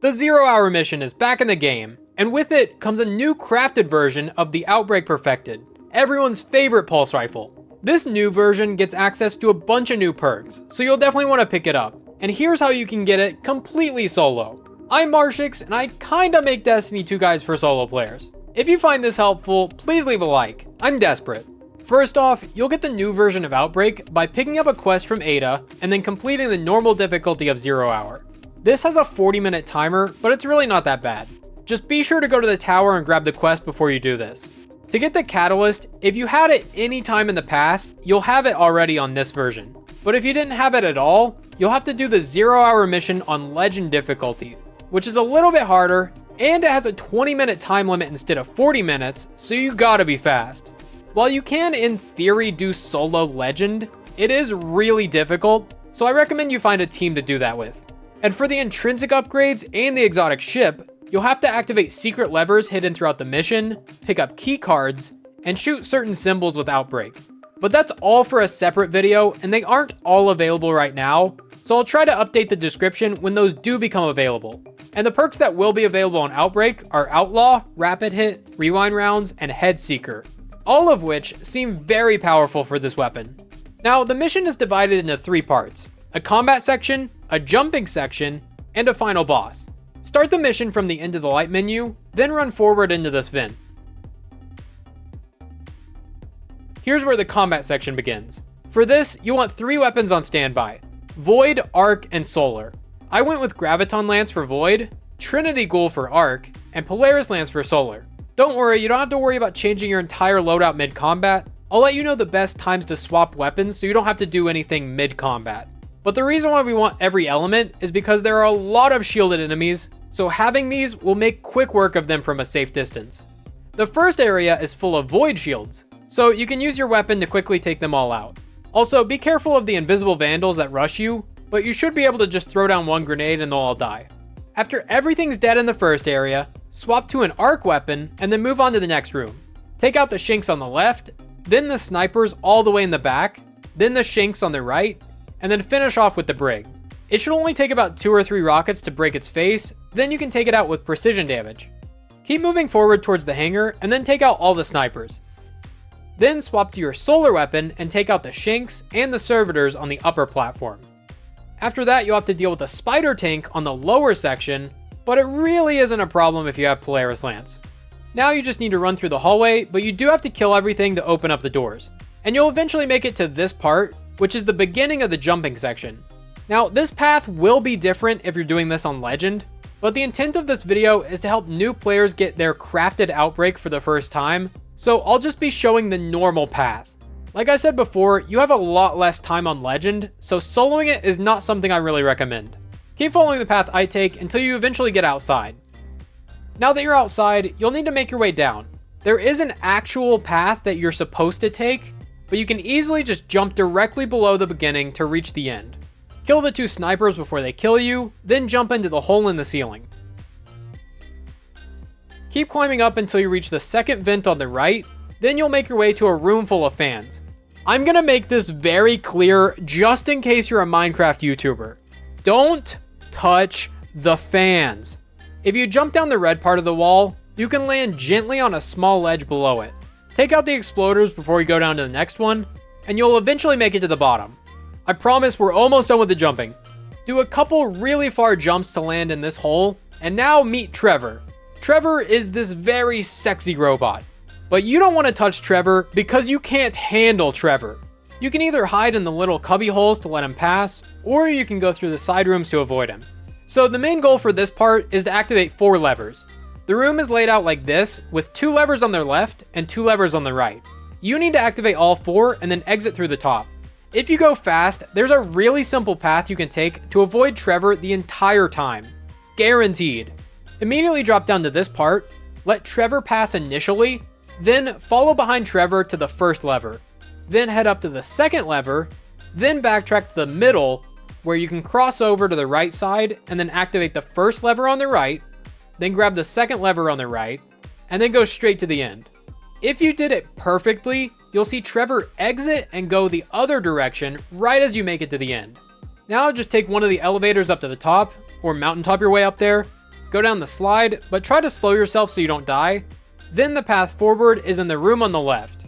The 0 Hour mission is back in the game, and with it comes a new crafted version of the Outbreak Perfected, everyone's favorite pulse rifle. This new version gets access to a bunch of new perks, so you'll definitely want to pick it up. And here's how you can get it completely solo. I'm Marshix, and I kinda make Destiny 2 guides for solo players. If you find this helpful, please leave a like. I'm desperate. First off, you'll get the new version of Outbreak by picking up a quest from Ada and then completing the normal difficulty of 0 Hour. This has a 40-minute timer, but it's really not that bad. Just be sure to go to the tower and grab the quest before you do this. To get the catalyst, if you had it any time in the past, you'll have it already on this version. But if you didn't have it at all, you'll have to do the 0 Hour mission on Legend difficulty, which is a little bit harder, and it has a 20-minute time limit instead of 40 minutes, so you gotta be fast. While you can, in theory, do solo Legend, it is really difficult, so I recommend you find a team to do that with. And for the intrinsic upgrades and the exotic ship, you'll have to activate secret levers hidden throughout the mission, pick up key cards, and shoot certain symbols with Outbreak. But that's all for a separate video, and they aren't all available right now, so I'll try to update the description when those do become available. And the perks that will be available on Outbreak are Outlaw, Rapid Hit, Rewind Rounds, and Head Seeker, all of which seem very powerful for this weapon. Now, the mission is divided into 3 parts: a combat section, a jumping section, and a final boss. Start the mission from the end of the light menu, then run forward into this vent. Here's where the combat section begins. For this, you want 3 weapons on standby: Void, Arc, and Solar. I went with Graviton Lance for Void, Trinity Ghoul for Arc, and Polaris Lance for Solar. Don't worry, you don't have to worry about changing your entire loadout mid-combat. I'll let you know the best times to swap weapons so you don't have to do anything mid-combat. But the reason why we want every element is because there are a lot of shielded enemies, so having these will make quick work of them from a safe distance. The first area is full of Void shields, so you can use your weapon to quickly take them all out. Also, be careful of the invisible vandals that rush you, but you should be able to just throw down 1 grenade and they'll all die. After everything's dead in the first area, swap to an arc weapon and then move on to the next room. Take out the Shinx on the left, then the snipers all the way in the back, then the Shinx on the right, and then finish off with the Brig. It should only take about 2 or 3 rockets to break its face, then you can take it out with precision damage. Keep moving forward towards the hangar and then take out all the snipers. Then swap to your solar weapon and take out the Shinx and the servitors on the upper platform. After that, you'll have to deal with a spider tank on the lower section, but it really isn't a problem if you have Polaris Lance. Now you just need to run through the hallway, but you do have to kill everything to open up the doors. And you'll eventually make it to this part, which is the beginning of the jumping section. Now, this path will be different if you're doing this on Legend, but the intent of this video is to help new players get their crafted Outbreak for the first time, so I'll just be showing the normal path. Like I said before, you have a lot less time on Legend, so soloing it is not something I really recommend. Keep following the path I take until you eventually get outside. Now that you're outside, you'll need to make your way down. There is an actual path that you're supposed to take, but you can easily just jump directly below the beginning to reach the end. Kill the 2 snipers before they kill you, then jump into the hole in the ceiling. Keep climbing up until you reach the second vent on the right, then you'll make your way to a room full of fans. I'm gonna make this very clear just in case you're a Minecraft YouTuber. Don't touch the fans. If you jump down the red part of the wall, you can land gently on a small ledge below it. Take out the exploders before you go down to the next one, and you'll eventually make it to the bottom. I promise we're almost done with the jumping. Do a couple really far jumps to land in this hole, and now meet Trevor. Trevor is this very sexy robot, but you don't want to touch Trevor because you can't handle Trevor. You can either hide in the little cubby holes to let him pass, or you can go through the side rooms to avoid him. So the main goal for this part is to activate 4 levers. The room is laid out like this, with 2 levers on their left and 2 levers on the right. You need to activate all 4 and then exit through the top. If you go fast, there's a really simple path you can take to avoid Trevor the entire time. Guaranteed. Immediately drop down to this part, let Trevor pass initially, then follow behind Trevor to the first lever. Then head up to the second lever, then backtrack to the middle, where you can cross over to the right side and then activate the first lever on the right, then grab the second lever on the right, and then go straight to the end. If you did it perfectly, you'll see Trevor exit and go the other direction right as you make it to the end. Now just take one of the elevators up to the top, or mountaintop your way up there, go down the slide, but try to slow yourself so you don't die. Then the path forward is in the room on the left.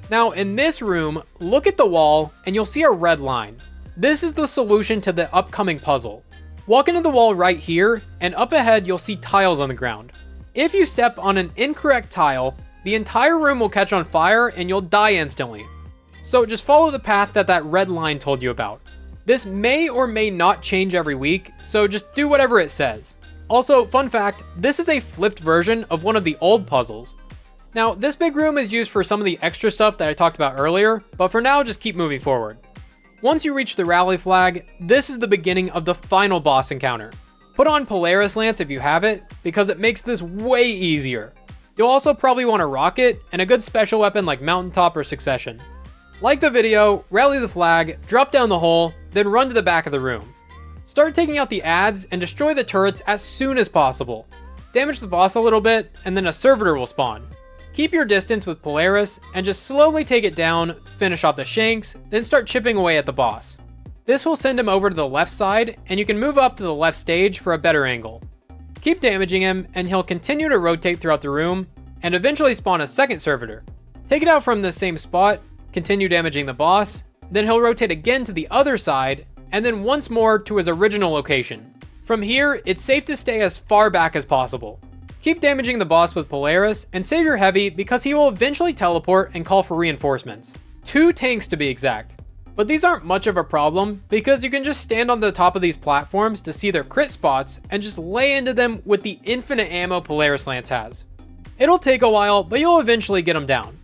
Now in this room, look at the wall and you'll see a red line. This is the solution to the upcoming puzzle. Walk into the wall right here, and up ahead you'll see tiles on the ground. If you step on an incorrect tile, the entire room will catch on fire and you'll die instantly. So just follow the path that red line told you about. This may or may not change every week, so just do whatever it says. Also, fun fact, this is a flipped version of one of the old puzzles. Now, this big room is used for some of the extra stuff that I talked about earlier, but for now, just keep moving forward. Once you reach the rally flag, this is the beginning of the final boss encounter. Put on Polaris Lance if you have it, because it makes this way easier. You'll also probably want a rocket and a good special weapon like Mountaintop or Succession. Like the video, rally the flag, drop down the hole, then run to the back of the room. Start taking out the ads and destroy the turrets as soon as possible. Damage the boss a little bit, and then a servitor will spawn. Keep your distance with Polaris, and just slowly take it down, finish off the shanks, then start chipping away at the boss. This will send him over to the left side, and you can move up to the left stage for a better angle. Keep damaging him, and he'll continue to rotate throughout the room, and eventually spawn a second servitor. Take it out from the same spot, continue damaging the boss, then he'll rotate again to the other side, and then once more to his original location. From here, it's safe to stay as far back as possible. Keep damaging the boss with Polaris, and save your heavy because he will eventually teleport and call for reinforcements. 2 tanks to be exact. But these aren't much of a problem because you can just stand on the top of these platforms to see their crit spots and just lay into them with the infinite ammo Polaris Lance has. It'll take a while, but you'll eventually get them down.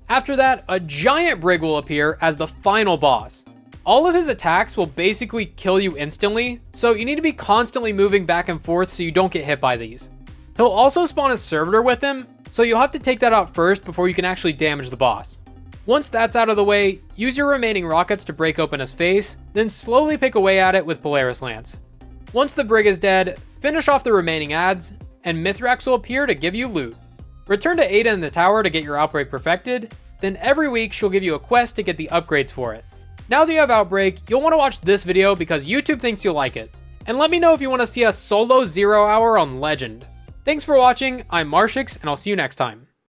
After that, a giant brig will appear as the final boss. All of his attacks will basically kill you instantly, so you need to be constantly moving back and forth so you don't get hit by these. He'll also spawn a servitor with him, so you'll have to take that out first before you can actually damage the boss. Once that's out of the way, use your remaining rockets to break open his face, then slowly pick away at it with Polaris Lance. Once the brig is dead, finish off the remaining ads, and Mithrax will appear to give you loot. Return to Ada in the tower to get your Outbreak Perfected, then every week she'll give you a quest to get the upgrades for it. Now that you have Outbreak, you'll want to watch this video because YouTube thinks you'll like it. And let me know if you want to see a solo 0 hour on Legend. Thanks for watching, I'm Marshix, and I'll see you next time.